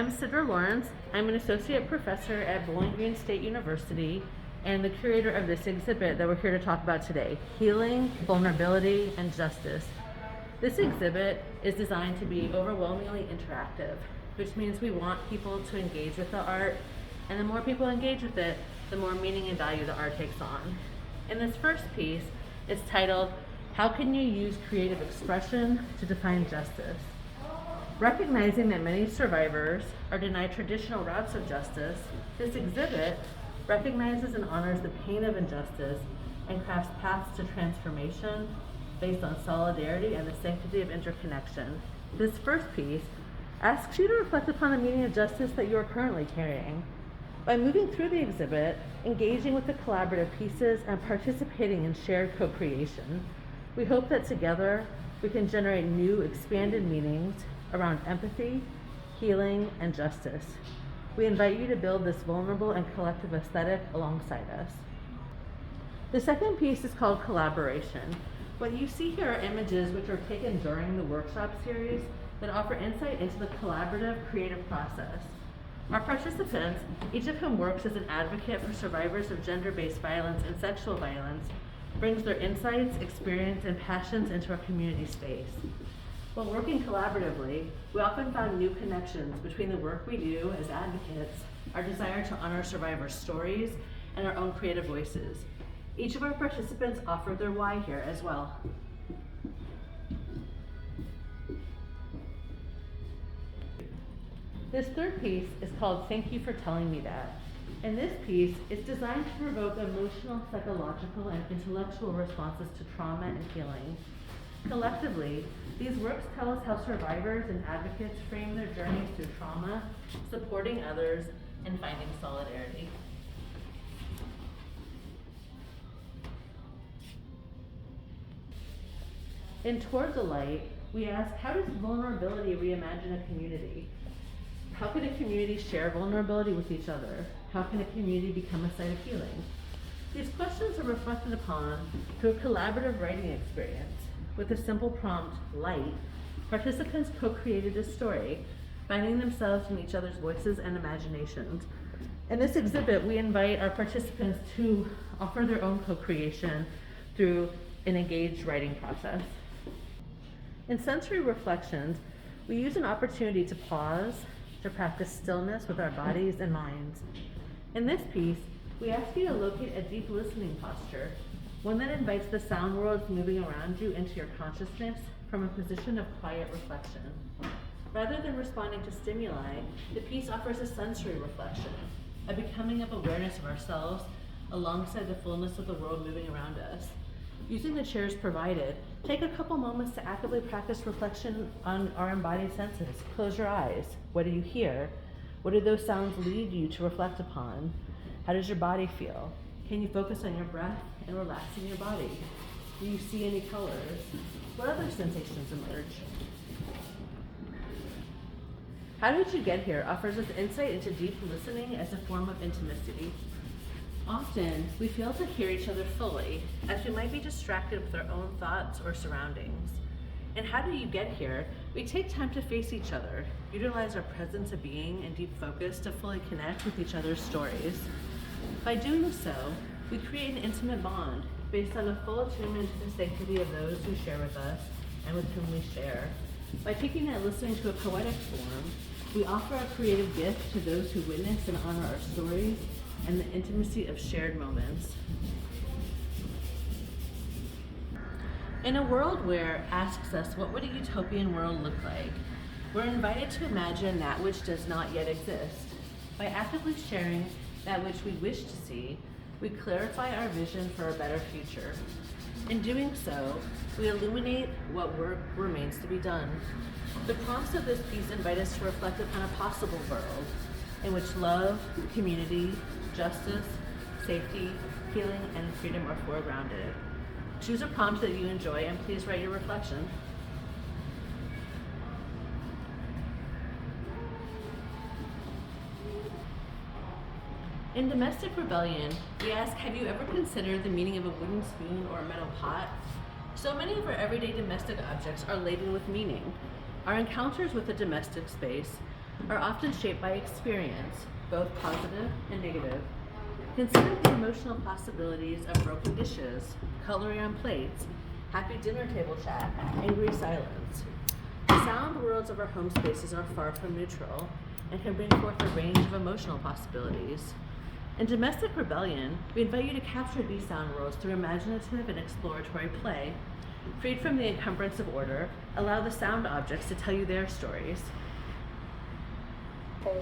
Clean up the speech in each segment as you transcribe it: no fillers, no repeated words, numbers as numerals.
I'm Sidra Lawrence. I'm an associate professor at Bowling Green State University and the curator of this exhibit that we're here to talk about today, Healing, Vulnerability, and Justice. This exhibit is designed to be overwhelmingly interactive, which means we want people to engage with the art, and the more people engage with it, the more meaning and value the art takes on. In this first piece, it's titled, How Can You Use Creative Expression to Define Justice? Recognizing that many survivors are denied traditional routes of justice, this exhibit recognizes and honors the pain of injustice and crafts paths to transformation based on solidarity and the sanctity of interconnection. This first piece asks you to reflect upon the meaning of justice that you are currently carrying. By moving through the exhibit, engaging with the collaborative pieces, and participating in shared co-creation, we hope that together we can generate new, expanded meanings around empathy, healing, and justice. We invite you to build this vulnerable and collective aesthetic alongside us. The second piece is called Collaboration. What you see here are images which were taken during the workshop series that offer insight into the collaborative creative process. Our participants, each of whom works as an advocate for survivors of gender-based violence and sexual violence, brings their insights, experience, and passions into our community space. While working collaboratively, we often found new connections between the work we do as advocates, our desire to honor survivors' stories, and our own creative voices. Each of our participants offered their why here as well. This third piece is called Thank You for Telling Me That. And this piece is designed to provoke emotional, psychological, and intellectual responses to trauma and healing. Collectively, these works tell us how survivors and advocates frame their journeys through trauma, supporting others, and finding solidarity. In Toward the Light, we ask, how does vulnerability reimagine a community? How can a community share vulnerability with each other? How can a community become a site of healing? These questions are reflected upon through a collaborative writing experience. With a simple prompt, light, participants co-created a story, finding themselves in each other's voices and imaginations. In this exhibit, we invite our participants to offer their own co-creation through an engaged writing process. In sensory reflections, we use an opportunity to pause, to practice stillness with our bodies and minds. In this piece, we ask you to locate a deep listening posture, one that invites the sound worlds moving around you into your consciousness from a position of quiet reflection. Rather than responding to stimuli, the piece offers a sensory reflection, a becoming of awareness of ourselves alongside the fullness of the world moving around us. Using the chairs provided, take a couple moments to actively practice reflection on our embodied senses. Close your eyes. What do you hear? What do those sounds lead you to reflect upon? How does your body feel? Can you focus on your breath and relaxing your body? Do you see any colors? What other sensations emerge? How Did You Get Here offers us insight into deep listening as a form of intimacy. Often, we fail to hear each other fully, as we might be distracted with our own thoughts or surroundings. In How Do You Get Here, we take time to face each other, utilize our presence of being and deep focus to fully connect with each other's stories. By doing so, we create an intimate bond based on a full attunement to the sanctity of those who share with us and with whom we share. By taking that listening to a poetic form, we offer a creative gift to those who witness and honor our stories and the intimacy of shared moments. In a world where asks us, what would a utopian world look like? We're invited to imagine that which does not yet exist. By actively sharing that which we wish to see, we clarify our vision for a better future. In doing so, we illuminate what work remains to be done. The prompts of this piece invite us to reflect upon a possible world in which love, community, justice, safety, healing, and freedom are foregrounded. Choose a prompt that you enjoy and please write your reflection. In Domestic Rebellion, we ask, have you ever considered the meaning of a wooden spoon or a metal pot? So many of our everyday domestic objects are laden with meaning. Our encounters with the domestic space are often shaped by experience, both positive and negative. Consider the emotional possibilities of broken dishes, cutlery on plates, happy dinner table chat, angry silence. The sound worlds of our home spaces are far from neutral and can bring forth a range of emotional possibilities. In Domestic Rebellion, we invite you to capture these sound worlds through imaginative and exploratory play. Freed from the encumbrance of order, allow the sound objects to tell you their stories. I'm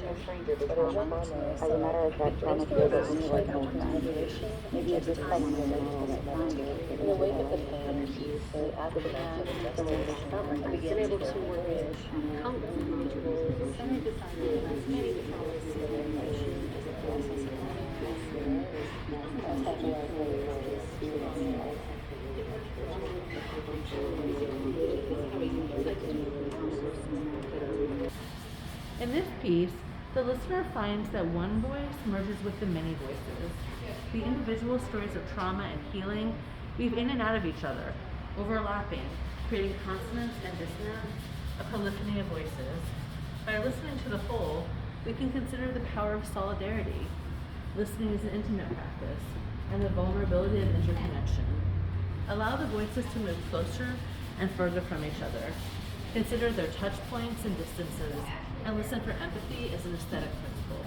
referring to the trauma. As a matter of fact, trauma feels only like emotion. Maybe it's just someone in the middle that found it. In the wake of the pain, the aftermath of injustice, I've been able to work with countless individuals, many different situations as a process of In this piece, the listener finds that one voice merges with the many voices. The individual stories of trauma and healing weave in and out of each other, overlapping, creating consonance and dissonance, a polyphony of voices. By listening to the whole, we can consider the power of solidarity. Listening is an intimate practice, and the vulnerability of interconnection. Allow the voices to move closer and further from each other. Consider their touch points and distances, and listen for empathy as an aesthetic principle.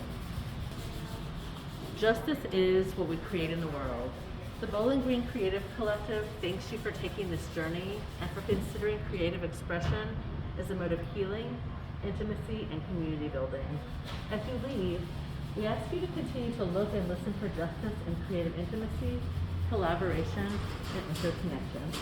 Justice is what we create in the world. The Bowling Green Creative Collective thanks you for taking this journey and for considering creative expression as a mode of healing, intimacy, and community building. As you leave, we ask you to continue to look and listen for justice in creative intimacy, collaboration, and interconnection.